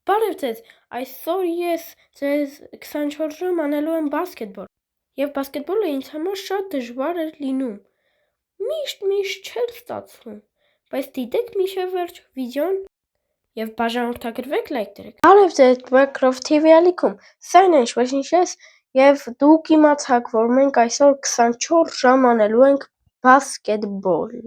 Բարև ձեզ, այսօր ես ձեզ 24 ժամ անելու եմ բասկետբոլ, և բասկետբոլը ինձ համար շատ դժվար էր լինում, միշտ չէր ստացվում, բայց դիտեք մինչև վերջ վիդեոն և բաժանորդագրվեք, լայք դրեք։ Բարև ձեզ, Minecraft TV ալիքում, սա այն ինչ ես, և դուք իմացաք, որ մենք այսօր 24 ժամ անելու ենք բասկետբոլ։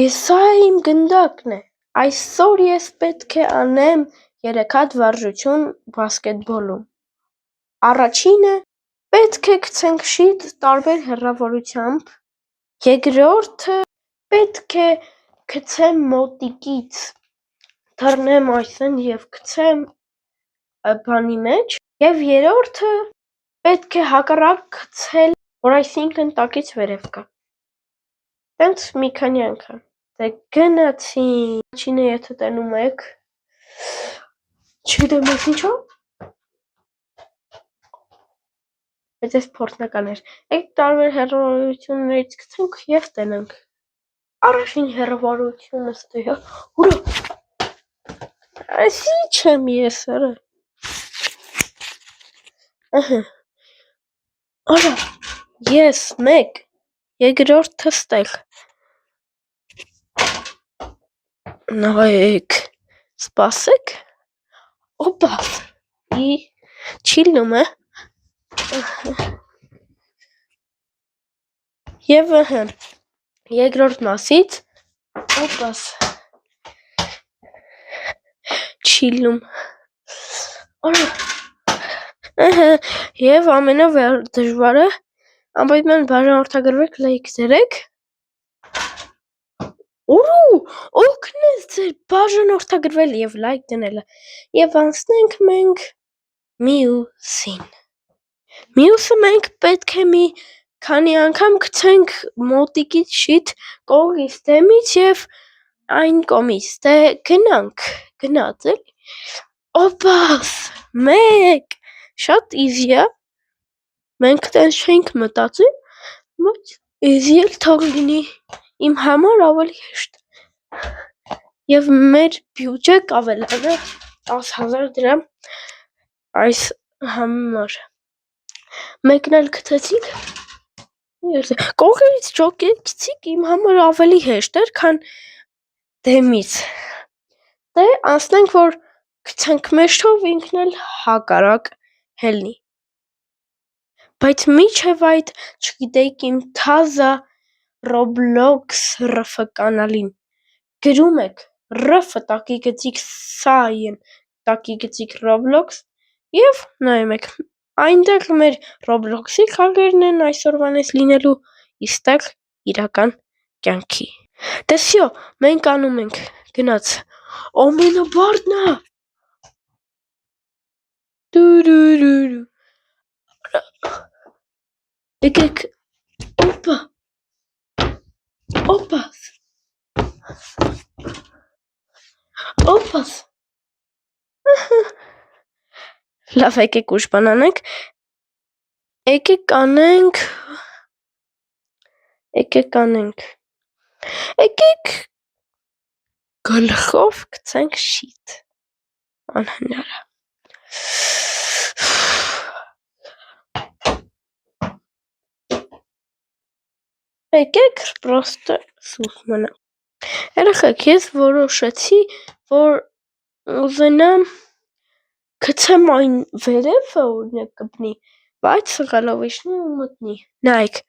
Ես սա իմ գնդակն է, այսօր ես պետք է անեմ 3 հատ վարժություն բասկետբոլում։ Առաջինը պետք է գցենք շիթ տարբեր հեռավորությամբ, երկրորդը պետք է գցեմ մոտիկից, թռնեմ այսեն և գցեմ բանի մեջ, և երրորդը պետք է հակառակ գցել, որ այսինքն տակից վերև գա, տենց մի քանի անգամ, դե գնացինք, առաջինը եթե տենում եք, չգիտեմ ես ինչա, բայց ես փորձնական էր, եք տարբեր հեռավորություններից գցենք և տենանք, առաջին հեռավորությունը ստե է, ուրա, այս ինչ եմ ես արա, արա, ես մեկ, երկրորդը ստեղ, նայեք, սպասեք, օպա, չի լինում է, և երկրորդ մասից, օպաս, չի լինում, և ամենադժվարը, անպայման բաժանորդագրվեք, լայք դրեք, օգնեց ձեր բաժանորդագրվել և լայք դնելը, և անցնենք մենք մյուսին, մյուսը մենք պետք է մի քանի անգամ գցենք մոտիկից շիթ կողմից դեմից և այն կողմից, դե գնանք, գնաց էլի, օպաս, մեկ, շատ իզի է, մենք տենց չէինք մտածի, բայց իզի էլ թող լինի, իմ համար ավելի հեշտ, և մեր բյուջե կավելանա 10,000 դրամ այս համար, մեկն էլ գցեցինք, կողքից գցիկ իմ համար ավելի հեշտ էր, քան դեմից, դե անցնենք, որ գցենք մեջով, ինքն էլ հակառակ հելնի, բայց մինչև այդ չգիտեիք իմ թազա Roblox RF կանալին, գրում եք RF տակի գծիկ sign տակի գծիկ Roblox և նայում եք, այնտեղ մեր Roblox-ի քաղերն են այսօրվանես լինելու, իսկ տեղ իրական կյանքի, դե վсё, մենք անում ենք, գնաց, ամենաբարդն ա, եկեք, օպա, օպաս, օպաս, լավ եկեք ուշ բան անենք, եկեք անենք, գլխով գցենք շիթ, անհնարը, եկեք պրոստը սուր մնա, երեխեք ես որոշեցի, որ ուզենամ գցեմ այն վերևը օրինակ կպնի, բայց սխալով իջնի ու մտնի, նայեք,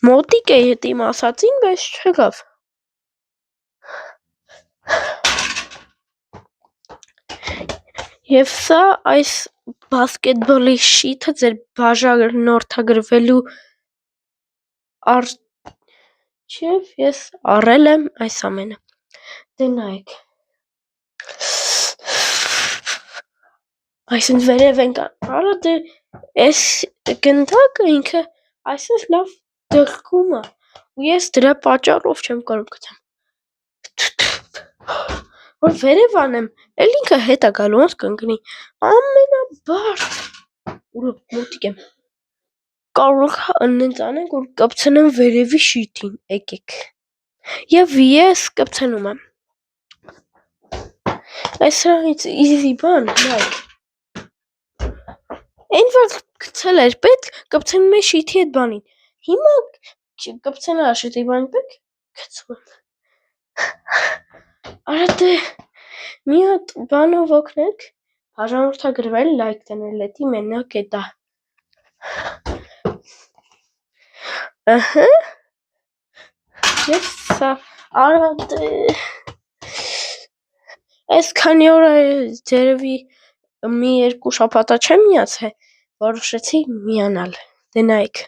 մոտիկ է էդ իմ ասածին, բայց չեղավ, և սա այս բասկետբոլի շիթը ձեր բաժանորդագրվելու առջև ես առել եմ այս ամենը, դե նայեք, այսինքն վերև ենք առը, դե ես գնդակը ինքը այսպես լավ դղկում է, ու ես դրա պատճառով չեմ կարող գցեմ, որ վերև անեմ, էլ ինքը հետ է գալու, ոնց կընկնի, ամենաբարդ, ուրա մոտիկ եմ, կարող նենց անենք, որ կպցնեմ վերևի շիթին, եկեք, և ես կպցնում եմ, Այս սրանից easy բան, լայք։ Այն որ գցել էր պետք, կպցնում է շիթի այդ բանին։ Հիմա կպցնա շիթի բանին պետք, գցում։ Արա դե մի հատ բանով օգնեք, բաժանորդագրվել, լայք դնել, էդի մենակ է դա։ Ահա։ Ես սա արա դե այս քանի օր ձերևի մի երկու շաբաթա չեմ միացել, որոշեցի միանալ։ Դե նայեք։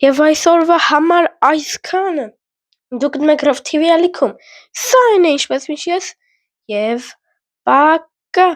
Եվ այսօրվա համար այսքանը դուք Minecraft TV-ալիքում սա այն է ինչպես միշտ ես եւ պակա